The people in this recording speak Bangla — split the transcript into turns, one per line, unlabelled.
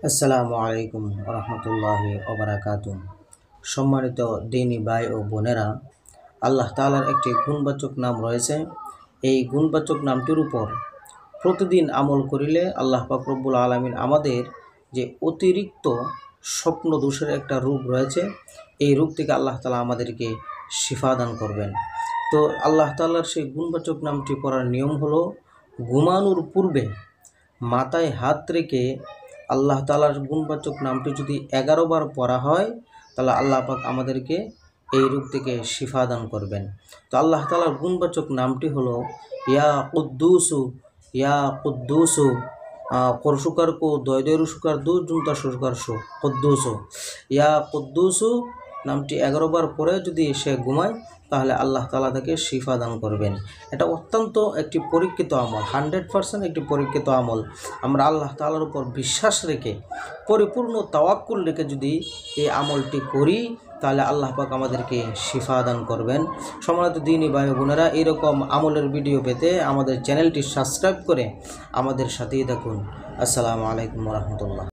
আসসালামু আলাইকুম রহমতুল্লাহি ওবারাকাতুহ। সম্মানিত দিনী ভাই ও বোনেরা, আল্লাহ তাআলার একটি গুণবাচক নাম রয়েছে। এই গুণবাচক নামটির উপর প্রতিদিন আমল করিলে আল্লাহ পাক রব্বুল আলামিন আমাদের যে অতিরিক্ত স্বপ্ন দোষের একটা রোগ রয়েছে, এই রোগ থেকে আল্লাহ তাআলা আমাদেরকে শিফা দান করবেন। তো আল্লাহ তাআলার সেই গুণবাচক নামটি পড়ার নিয়ম হলো, ঘুমানোর পূর্বে মাথায় হাত রেখে আল্লাহ তাআলার গুণবাচক নামটি যদি 11 বার পড়া হয়, তাহলে আল্লাহ পাক আমাদেরকে এই রোগ থেকে শিফা দান করবেন। তো আল্লাহ তাআলার গুণবাচক নামটি হলো ইয়া কুদ্দুসু, ইয়া কুদ্দুসু, করসুকার কো দয় দয় রুসুকার দু জুমতা সুকার সু কুদ্দুসু, ইয়া কুদ্দুসু নামটি 11 বার পরে যদি সে ঘুমায়, তাহলে আল্লাহ তাআলা তাকে শিফা দান করবেন। এটা অত্যন্ত একটি পরীক্ষিত আমল, 100% একটি পরীক্ষিত আমল। আমরা আল্লাহ তাআলার উপর বিশ্বাস রেখে, পরিপূর্ণ তাওয়াক্কুল রেখে যদি এই আমলটি করি, তাহলে আল্লাহ পাক আমাদেরকে শিফা দান করবেন। সম্মানিত দিনী ভাই বোনেরা, এরকম আমলের ভিডিও পেতে আমাদের চ্যানেলটি সাবস্ক্রাইব করে আমাদের সাথেই থাকুন। আসসালামু আলাইকুম রহমতুল্লাহ।